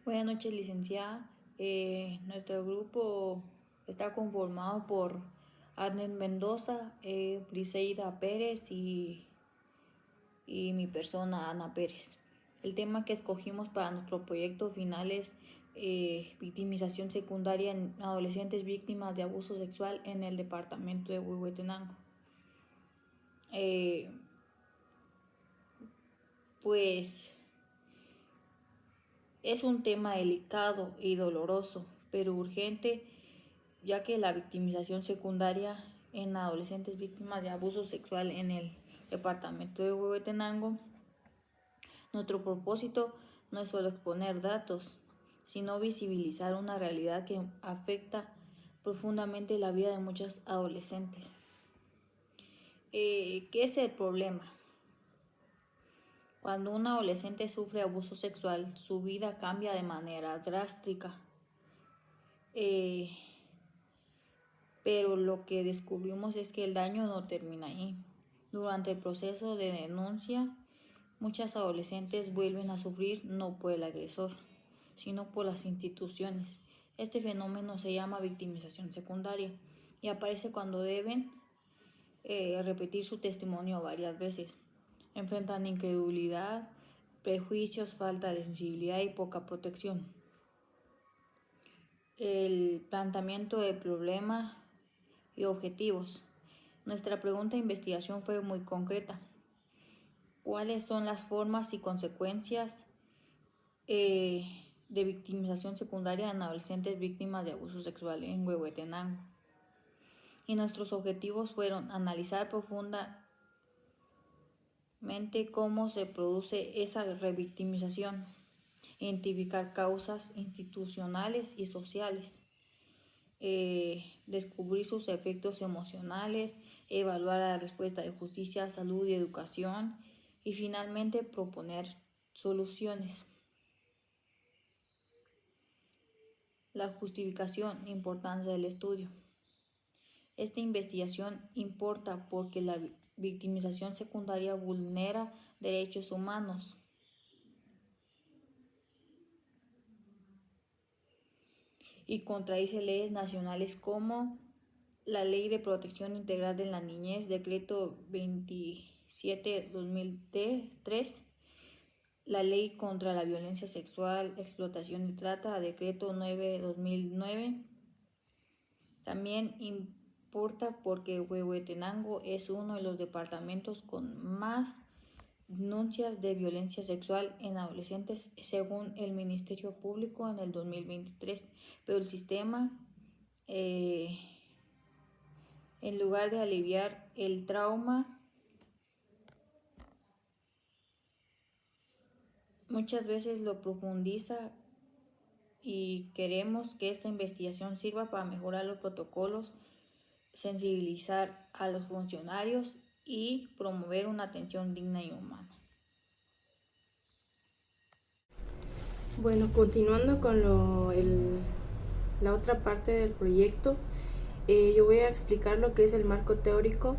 Buenas noches, licenciada. Nuestro grupo está conformado por Arnes Mendoza, Briseida Pérez y mi persona, Ana Pérez. El tema que escogimos para nuestro proyecto final es victimización secundaria en adolescentes víctimas de abuso sexual en el departamento de Huehuetenango. Pues es un tema delicado y doloroso, pero urgente, ya que la victimización secundaria en adolescentes víctimas de abuso sexual en el departamento de Huehuetenango. Nuestro propósito no es solo exponer datos, sino visibilizar una realidad que afecta profundamente la vida de muchos adolescentes. ¿Qué es el problema? Cuando un adolescente sufre abuso sexual, su vida cambia de manera drástica. Pero lo que descubrimos es que el daño no termina ahí. Durante el proceso de denuncia, muchas adolescentes vuelven a sufrir no por el agresor, sino por las instituciones. Este fenómeno se llama victimización secundaria y aparece cuando deben repetir su testimonio varias veces. Enfrentan incredulidad, prejuicios, falta de sensibilidad y poca protección. El planteamiento del problema y objetivos. Nuestra pregunta de investigación fue muy concreta. ¿Cuáles son las formas y consecuencias de victimización secundaria en adolescentes víctimas de abuso sexual en Huehuetenango? Y nuestros objetivos fueron analizar profundamente cómo se produce esa revictimización, identificar causas institucionales y sociales, descubrir sus efectos emocionales, evaluar la respuesta de justicia, salud y educación y finalmente proponer soluciones. La justificación e importancia del estudio. Esta investigación importa porque la victimización secundaria vulnera derechos humanos. Y contradice leyes nacionales como la Ley de Protección Integral de la Niñez, Decreto 27/2003, la Ley contra la Violencia Sexual, Explotación y Trata, Decreto 9/2009. También importa porque Huehuetenango es uno de los departamentos con más denuncias de violencia sexual en adolescentes según el Ministerio Público en el 2023, pero el sistema, en lugar de aliviar el trauma, muchas veces lo profundiza, y queremos que esta investigación sirva para mejorar los protocolos, sensibilizar a los funcionarios y promover una atención digna y humana. Bueno, continuando con la otra parte del proyecto, yo voy a explicar lo que es el marco teórico.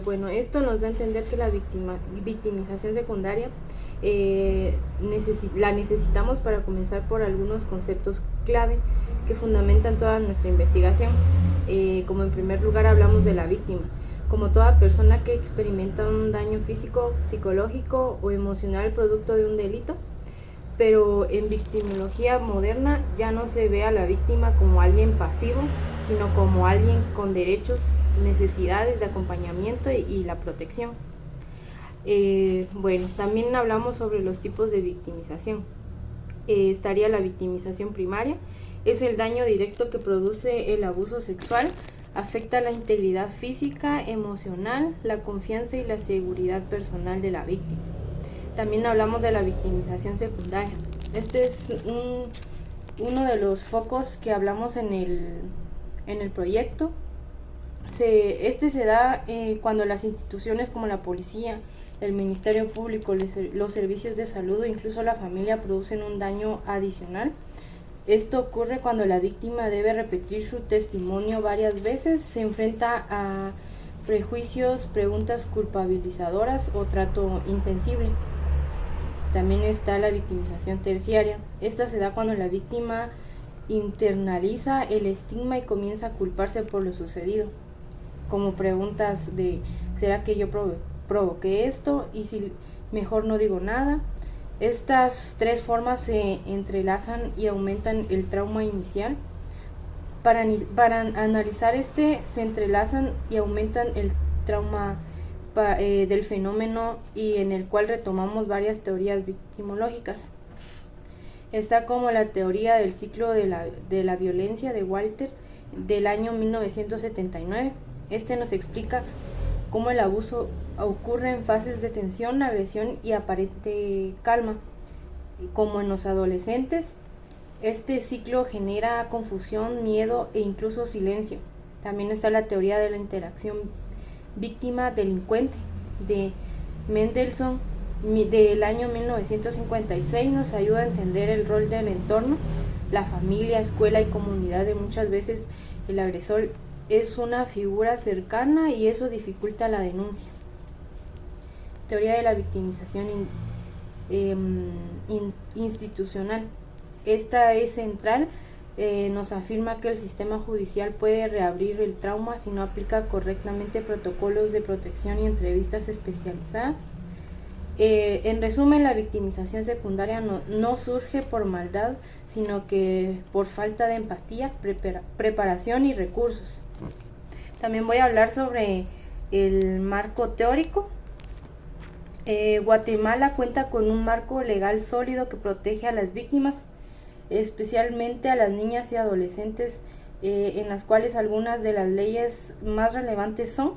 Bueno, esto nos da a entender que la victimización secundaria la necesitamos para comenzar por algunos conceptos clave que fundamentan toda nuestra investigación. Como en primer lugar hablamos de la víctima, como toda persona que experimenta un daño físico, psicológico o emocional producto de un delito. Pero en victimología moderna ya no se ve a la víctima como alguien pasivo, sino como alguien con derechos, necesidades de acompañamiento y la protección. Bueno, también hablamos sobre los tipos de victimización. Estaría la victimización primaria, es el daño directo que produce el abuso sexual, afecta la integridad física, emocional, la confianza y la seguridad personal de la víctima. También hablamos de la victimización secundaria. Este es uno de los focos que hablamos en el proyecto. Este se da cuando las instituciones como la policía, el Ministerio Público, los servicios de salud o incluso la familia producen un daño adicional. Esto ocurre cuando la víctima debe repetir su testimonio varias veces, se enfrenta a prejuicios, preguntas culpabilizadoras o trato insensible. También está la victimización terciaria. Esta se da cuando la víctima internaliza el estigma y comienza a culparse por lo sucedido, como preguntas de ¿será que yo provoqué esto? Y si mejor no digo nada. Estas tres formas se entrelazan y aumentan el trauma inicial. Para analizar se entrelazan y aumentan el trauma del fenómeno, y en el cual retomamos varias teorías victimológicas. Está como la teoría del ciclo de la violencia de Walter del año 1979. Nos explica cómo el abuso ocurre en fases de tensión, agresión y aparente calma. Como en los adolescentes, este ciclo genera confusión, miedo e incluso silencio. También está la teoría de la interacción víctima-delincuente de Mendelssohn del año 1956. Nos ayuda a entender el rol del entorno, la familia, escuela y comunidad. De muchas veces el agresor es una figura cercana y eso dificulta la denuncia. Teoría de la victimización institucional. Esta es central. Nos afirma que el sistema judicial puede reabrir el trauma si no aplica correctamente protocolos de protección y entrevistas especializadas. En resumen, la victimización secundaria no surge por maldad, sino que por falta de empatía, preparación y recursos. También voy a hablar sobre el marco teórico. Guatemala cuenta con un marco legal sólido que protege a las víctimas, especialmente a las niñas y adolescentes, en las cuales algunas de las leyes más relevantes son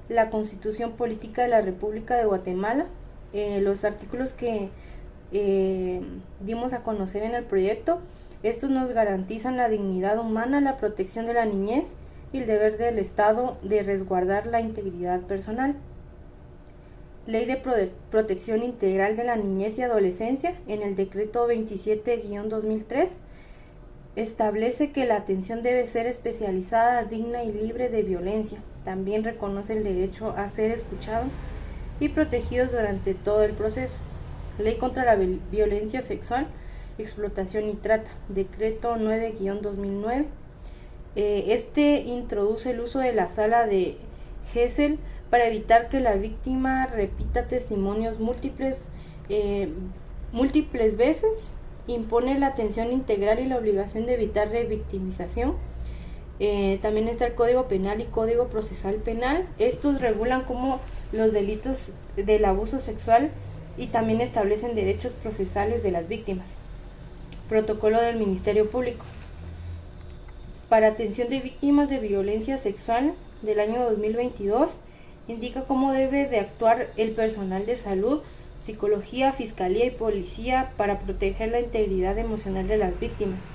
la Constitución Política de la República de Guatemala, los artículos que dimos a conocer en el proyecto. Estos nos garantizan la dignidad humana, la protección de la niñez y el deber del Estado de resguardar la integridad personal. Ley de Protección Integral de la Niñez y Adolescencia, en el decreto 27-2003, establece que la atención debe ser especializada, digna y libre de violencia. También reconoce el derecho a ser escuchados y protegidos durante todo el proceso. Ley contra la violencia sexual, explotación y trata, decreto 9-2009. Introduce el uso de la sala de Gesell para evitar que la víctima repita testimonios múltiples veces. Impone la atención integral y la obligación de evitar revictimización. También está el Código Penal y Código Procesal Penal. Estos regulan como los delitos del abuso sexual y también establecen derechos procesales de las víctimas. Protocolo del Ministerio Público para atención de víctimas de violencia sexual del año 2022 indica cómo debe de actuar el personal de salud, psicología, fiscalía y policía para proteger la integridad emocional de las víctimas.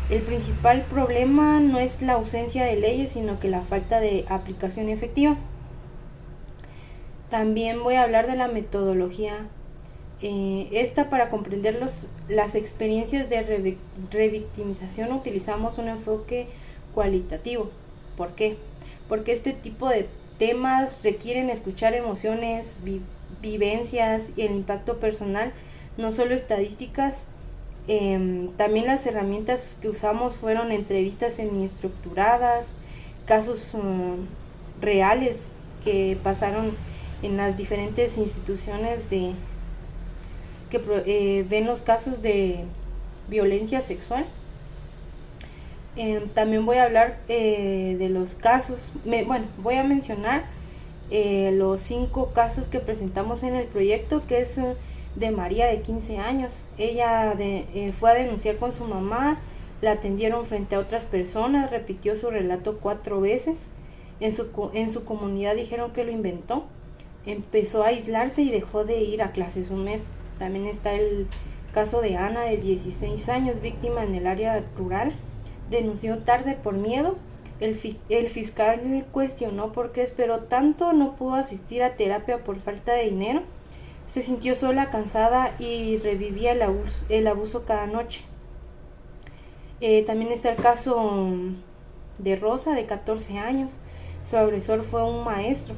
El principal problema no es la ausencia de leyes, sino que la falta de aplicación efectiva. También voy a hablar de la metodología. Para comprender las experiencias de revictimización utilizamos un enfoque cualitativo. ¿Por qué? Porque este tipo de temas requieren escuchar emociones, vivencias y el impacto personal, no solo estadísticas. También las herramientas que usamos fueron entrevistas semiestructuradas, casos reales que pasaron en las diferentes instituciones que ven los casos de violencia sexual. También voy a hablar de los casos, voy a mencionar los 5 casos que presentamos en el proyecto, que es de María, de 15 años. Ella fue a denunciar con su mamá, la atendieron frente a otras personas, repitió su relato 4 veces. En su comunidad dijeron que lo inventó. Empezó a aislarse y dejó de ir a clases un mes. También está el caso de Ana, de 16 años, víctima en el área rural. Denunció tarde por miedo. El fiscal cuestionó por qué esperó tanto, no pudo asistir a terapia por falta de dinero. Se sintió sola, cansada y revivía el abuso cada noche. También está el caso de Rosa, de 14 años. Su agresor fue un maestro.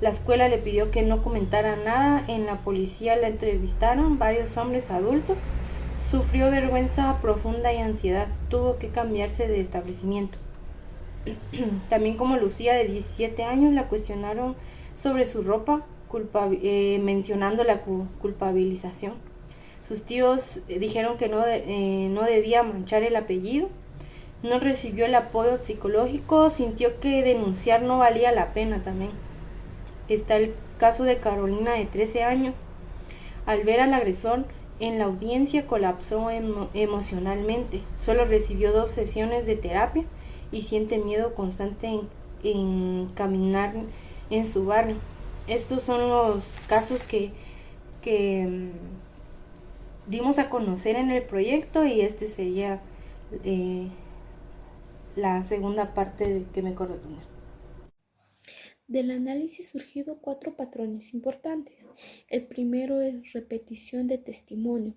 La escuela le pidió que no comentara nada. En la policía la entrevistaron varios hombres adultos. Sufrió vergüenza profunda y ansiedad. Tuvo que cambiarse de establecimiento. También como Lucía, de 17 años, la cuestionaron sobre su ropa, mencionando la culpabilización. Sus tíos dijeron que no debía manchar el apellido. No recibió el apoyo psicológico, sintió que denunciar no valía la pena también. Está el caso de Carolina, de 13 años. Al ver al agresor en la audiencia colapsó emocionalmente. Solo recibió 2 sesiones de terapia y siente miedo constante en caminar en su barrio. Estos son los casos que dimos a conocer en el proyecto, y este sería la segunda parte que me corresponde. Del análisis surgido 4 patrones importantes. El primero es repetición de testimonio.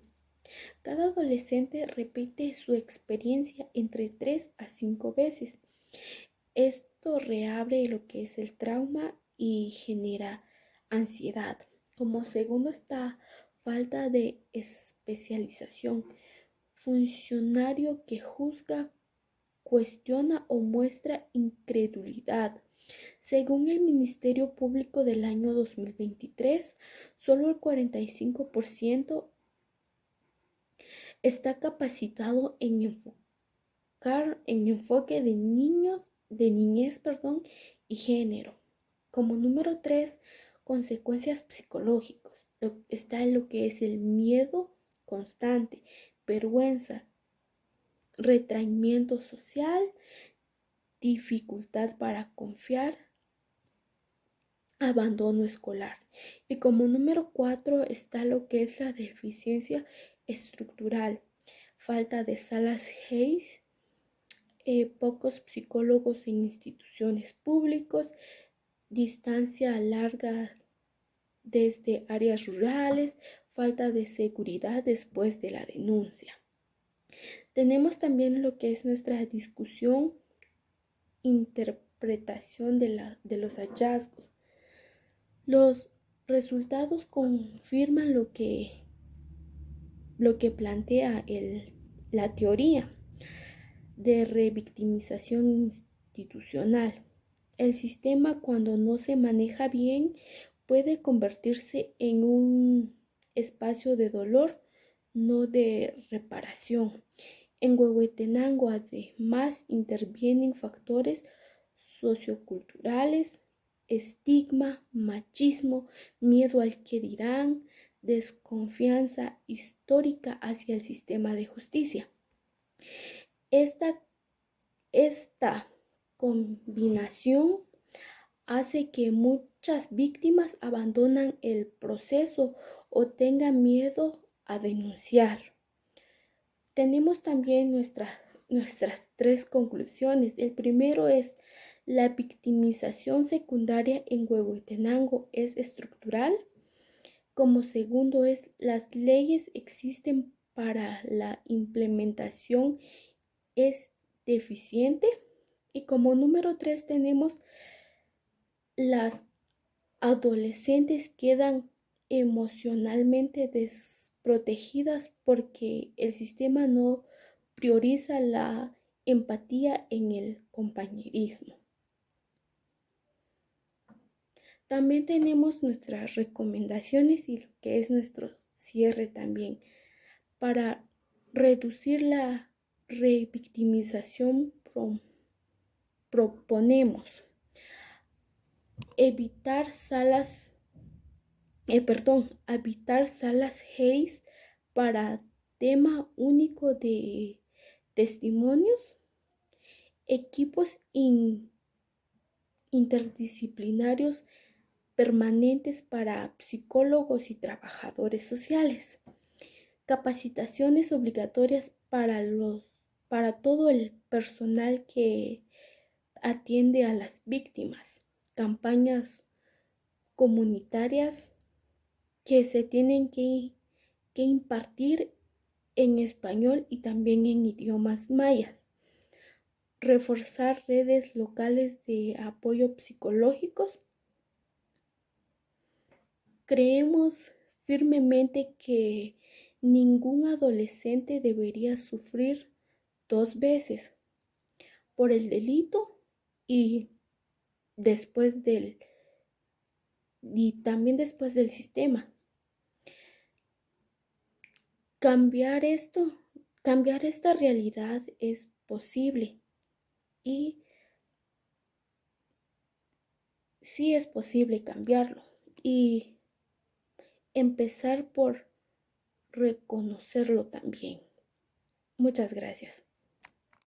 Cada adolescente repite su experiencia entre 3 a 5 veces. Esto reabre lo que es el trauma y genera ansiedad. Como segundo está falta de especialización. Funcionario que juzga, cuestiona o muestra incredulidad. Según el Ministerio Público del año 2023, solo el 45% está capacitado en enfoque de niñez, y género. Como número 3, consecuencias psicológicas. Está en lo que es el miedo constante, vergüenza, retraimiento social, dificultad para confiar, abandono escolar. Y como número 4 está lo que es la deficiencia estructural, falta de salas Hayes, pocos psicólogos en instituciones públicas, distancia larga desde áreas rurales, falta de seguridad después de la denuncia. Tenemos también lo que es nuestra discusión, interpretación de los hallazgos. Los resultados confirman lo que plantea la teoría de revictimización institucional. El sistema, cuando no se maneja bien, puede convertirse en un espacio de dolor, no de reparación. En Huehuetenango, además, intervienen factores socioculturales, estigma, machismo, miedo al que dirán, desconfianza histórica hacia el sistema de justicia. Esta combinación hace que muchas víctimas abandonan el proceso o tengan miedo a denunciar. Tenemos también nuestras 3 conclusiones. El primero es: la victimización secundaria en Huehuetenango es estructural. Como segundo es: las leyes existen para la implementación es deficiente. Y como número 3 tenemos: las adolescentes quedan emocionalmente desprotegidas porque el sistema no prioriza la empatía en el compañerismo. También tenemos nuestras recomendaciones y lo que es nuestro cierre también. Para reducir la revictimización proponemos habitar salas Hayes para tema único de testimonios, equipos interdisciplinarios permanentes para psicólogos y trabajadores sociales, capacitaciones obligatorias para todo el personal que atiende a las víctimas, campañas comunitarias que se tienen que impartir en español y también en idiomas mayas, reforzar redes locales de apoyo psicológicos, Creemos firmemente que ningún adolescente debería sufrir 2 veces por el delito y también después del sistema. Cambiar esta realidad es posible y sí es posible cambiarlo y empezar por reconocerlo también. Muchas gracias.